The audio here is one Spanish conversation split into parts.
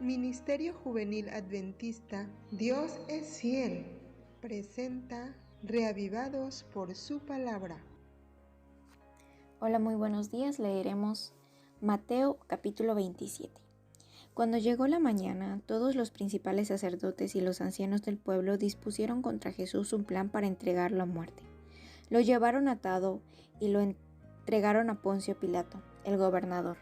Ministerio Juvenil Adventista Dios es Fiel presenta Reavivados por su Palabra. Hola, muy buenos días. Leeremos Mateo capítulo 27. Cuando llegó la mañana, todos los principales sacerdotes y los ancianos del pueblo dispusieron contra Jesús un plan para entregarlo a muerte. Lo llevaron atado y lo entregaron a Poncio Pilato, el gobernador.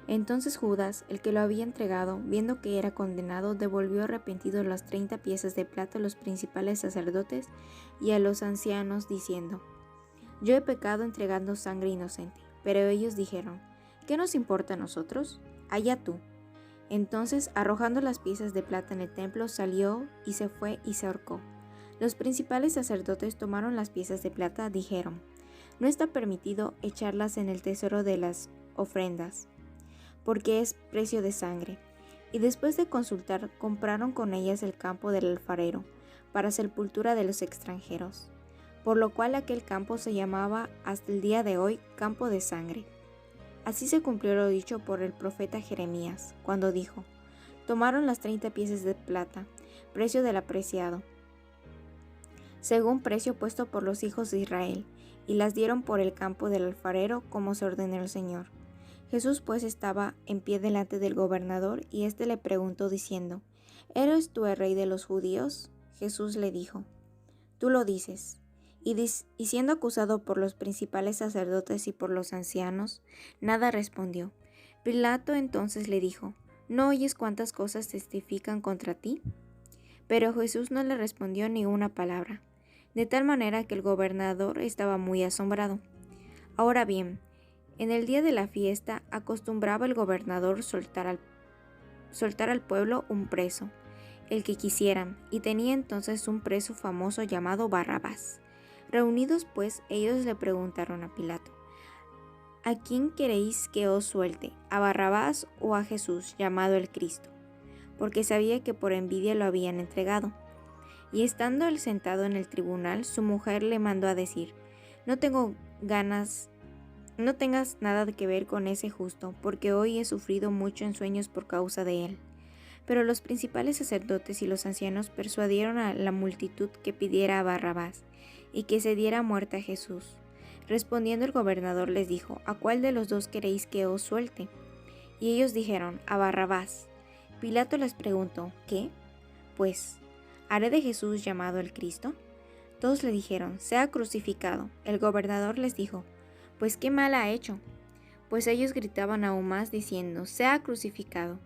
Entonces Judas, el que lo había entregado, viendo que era condenado, devolvió arrepentido las 30 piezas de plata a los principales sacerdotes y a los ancianos, diciendo: Yo he pecado entregando sangre inocente. Pero ellos dijeron: ¿Qué nos importa a nosotros? Allá tú. Entonces, arrojando las piezas de plata en el templo, salió y se fue y se ahorcó. Los principales sacerdotes tomaron las piezas de plata, dijeron: No está permitido echarlas en el tesoro de las ofrendas, porque es precio de sangre. Y después de consultar, compraron con ellas el campo del alfarero, para sepultura de los extranjeros, por lo cual aquel campo se llamaba hasta el día de hoy Campo de Sangre. Así se cumplió lo dicho por el profeta Jeremías, cuando dijo: Tomaron las 30 piezas de plata, precio del apreciado, según precio puesto por los hijos de Israel, y las dieron por el campo del alfarero, como se ordenó el Señor. Jesús pues estaba en pie delante del gobernador, y éste le preguntó diciendo: ¿Eres tú el rey de los judíos? Jesús le dijo: Tú lo dices. Y siendo acusado por los principales sacerdotes y por los ancianos, nada respondió. Pilato entonces le dijo: ¿No oyes cuántas cosas testifican contra ti? Pero Jesús no le respondió ni una palabra, de tal manera que el gobernador estaba muy asombrado. Ahora bien, en el día de la fiesta acostumbraba el gobernador soltar al pueblo un preso, el que quisieran, y tenía entonces un preso famoso llamado Barrabás. Reunidos pues, ellos le preguntaron a Pilato: ¿A quién queréis que os suelte, a Barrabás o a Jesús, llamado el Cristo? Porque sabía que por envidia lo habían entregado. Y estando él sentado en el tribunal, su mujer le mandó a decir: No tengas nada que ver con ese justo, porque hoy he sufrido mucho en sueños por causa de él. Pero los principales sacerdotes y los ancianos persuadieron a la multitud que pidiera a Barrabás y que se diera muerte a Jesús. Respondiendo el gobernador les dijo: ¿A cuál de los dos queréis que os suelte? Y ellos dijeron: a Barrabás. Pilato les preguntó: ¿qué? Pues, ¿haré de Jesús llamado el Cristo? Todos le dijeron: sea crucificado. El gobernador les dijo: pues qué mal ha hecho. Pues ellos gritaban aún más diciendo: sea crucificado.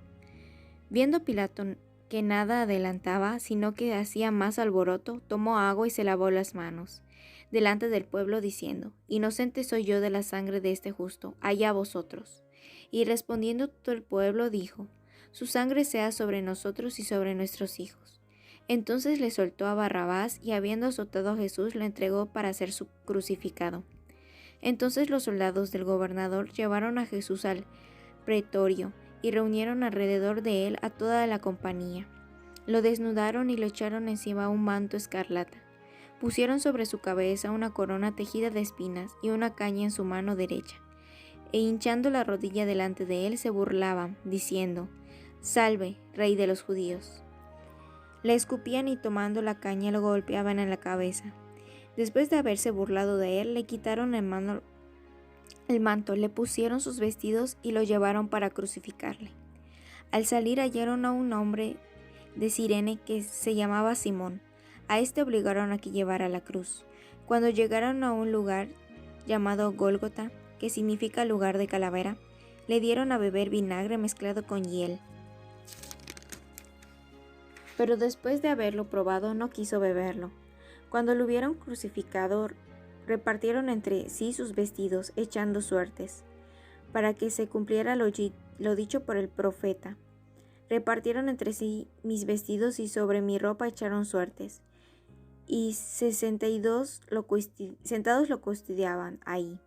Viendo Pilato que nada adelantaba, sino que hacía más alboroto, tomó agua y se lavó las manos delante del pueblo, diciendo: Inocente soy yo de la sangre de este justo, allá vosotros. Y respondiendo todo el pueblo dijo: Su sangre sea sobre nosotros y sobre nuestros hijos. Entonces le soltó a Barrabás, y habiendo azotado a Jesús, lo entregó para ser crucificado. Entonces los soldados del gobernador llevaron a Jesús al pretorio, y reunieron alrededor de él a toda la compañía. Lo desnudaron y le echaron encima un manto escarlata. Pusieron sobre su cabeza una corona tejida de espinas y una caña en su mano derecha. E hinchando la rodilla delante de él se burlaban, diciendo: Salve, Rey de los judíos. Le escupían y tomando la caña lo golpeaban en la cabeza. Después de haberse burlado de él, le quitaron el manto, le pusieron sus vestidos y lo llevaron para crucificarle. Al salir hallaron a un hombre de Cirene que se llamaba Simón. A este obligaron a que llevara la cruz. Cuando llegaron a un lugar llamado Gólgota, que significa lugar de calavera, le dieron a beber vinagre mezclado con hiel. Pero después de haberlo probado no quiso beberlo. Cuando lo hubieron crucificado, repartieron entre sí sus vestidos, echando suertes, para que se cumpliera lo dicho por el profeta. Repartieron entre sí mis vestidos y sobre mi ropa echaron suertes. Y 62 sentados lo custodiaban ahí.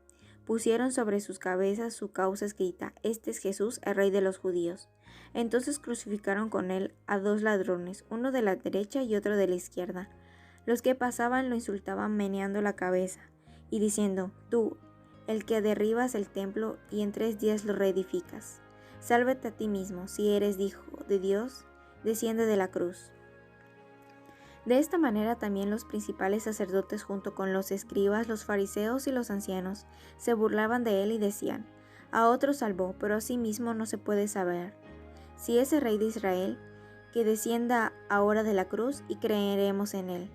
Pusieron sobre sus cabezas su causa escrita: Este es Jesús, el Rey de los judíos. Entonces crucificaron con él a 2 ladrones, uno de la derecha y otro de la izquierda. Los que pasaban lo insultaban meneando la cabeza y diciendo: Tú, el que derribas el templo y en 3 días lo reedificas, Sálvate a ti mismo, si eres hijo de Dios, desciende de la cruz. De esta manera también los principales sacerdotes junto con los escribas, los fariseos y los ancianos se burlaban de él y decían: a otro salvó, pero a sí mismo no se puede salvar. Si es el Rey de Israel, que descienda ahora de la cruz y creeremos en él.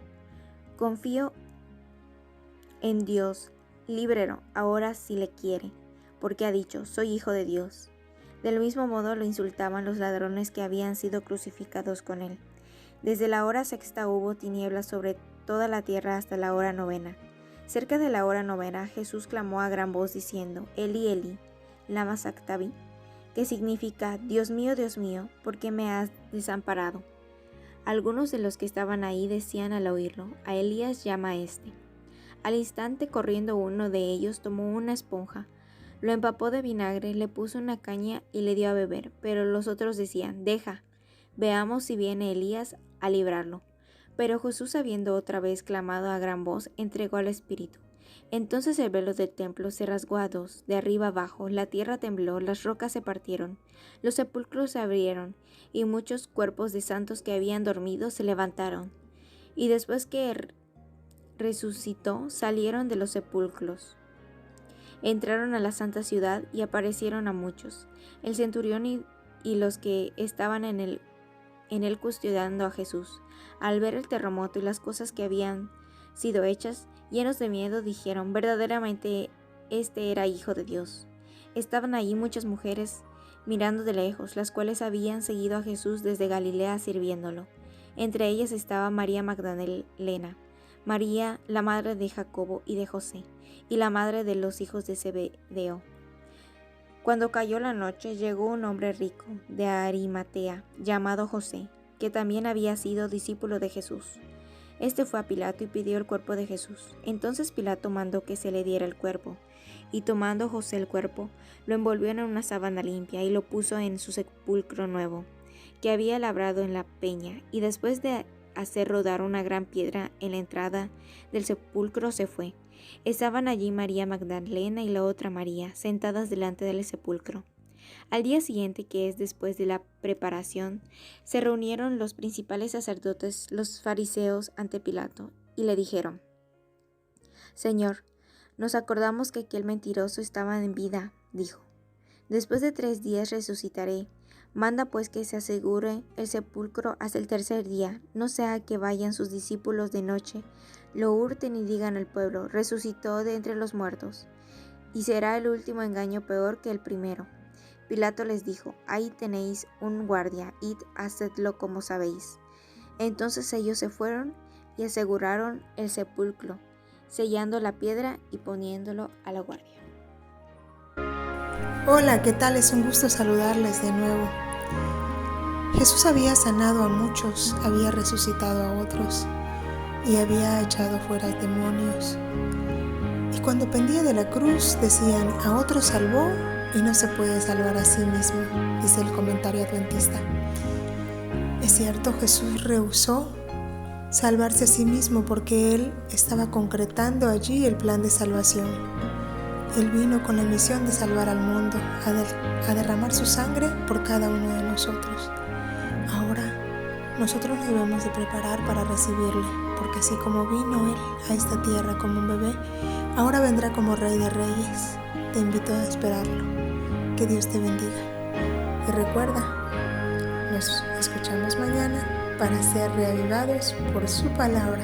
Confío en Dios, líbrelo ahora si le quiere, porque ha dicho: soy hijo de Dios. Del mismo modo lo insultaban los ladrones que habían sido crucificados con él. Desde la hora sexta hubo tinieblas sobre toda la tierra hasta la hora novena. Cerca de la hora novena, Jesús clamó a gran voz diciendo: Eli, Eli, lama sabactani, que significa: Dios mío, ¿por qué me has desamparado? Algunos de los que estaban ahí decían al oírlo: a Elías llama a este. Al instante, corriendo uno de ellos, tomó una esponja, lo empapó de vinagre, le puso una caña y le dio a beber. Pero los otros decían: deja, veamos si viene Elías a librarlo. Pero Jesús, habiendo otra vez clamado a gran voz, entregó al Espíritu. Entonces el velo del templo se rasgó a dos, de arriba abajo, la tierra tembló, las rocas se partieron, los sepulcros se abrieron, y muchos cuerpos de santos que habían dormido se levantaron. Y después que resucitó, salieron de los sepulcros. Entraron a la santa ciudad y aparecieron a muchos. El centurión y los que estaban en él custodiando a Jesús, al ver el terremoto y las cosas que habían sido hechas, llenos de miedo, dijeron: verdaderamente este era hijo de Dios. Estaban allí muchas mujeres mirando de lejos, las cuales habían seguido a Jesús desde Galilea sirviéndolo. Entre ellas estaba María Magdalena, María, la madre de Jacobo y de José, y la madre de los hijos de Zebedeo. Cuando cayó la noche, llegó un hombre rico de Arimatea, llamado José, que también había sido discípulo de Jesús. Este fue a Pilato y pidió el cuerpo de Jesús. Entonces Pilato mandó que se le diera el cuerpo, y tomando José el cuerpo, lo envolvió en una sábana limpia y lo puso en su sepulcro nuevo, que había labrado en la peña, y después de hacer rodar una gran piedra en la entrada del sepulcro se fue. Estaban allí María Magdalena y la otra María, sentadas delante del sepulcro. Al día siguiente, que es después de la preparación, se reunieron los principales sacerdotes, los fariseos, ante Pilato, y le dijeron: Señor, nos acordamos que aquel mentiroso estaba en vida, dijo: después de 3 días resucitaré. Manda pues que se asegure el sepulcro hasta el tercer día, no sea que vayan sus discípulos de noche, lo hurten y digan al pueblo: resucitó de entre los muertos. Y será el último engaño peor que el primero. Pilato les dijo: ahí tenéis un guardia, id, hacedlo como sabéis. Entonces ellos se fueron y aseguraron el sepulcro, sellando la piedra y poniéndolo a la guardia. Hola, ¿qué tal? Es un gusto saludarles de nuevo. Jesús había sanado a muchos, había resucitado a otros y había echado fuera demonios. Y cuando pendía de la cruz decían: a otro salvó y no se puede salvar a sí mismo, dice el comentario adventista. Es cierto, Jesús rehusó salvarse a sí mismo porque Él estaba concretando allí el plan de salvación. Él vino con la misión de salvar al mundo, a derramar su sangre por cada uno de nosotros. Ahora, nosotros debemos de preparar para recibirle, porque así como vino Él a esta tierra como un bebé, ahora vendrá como Rey de Reyes. Te invito a esperarlo. Que Dios te bendiga. Y recuerda, nos escuchamos mañana para ser reavivados por su palabra.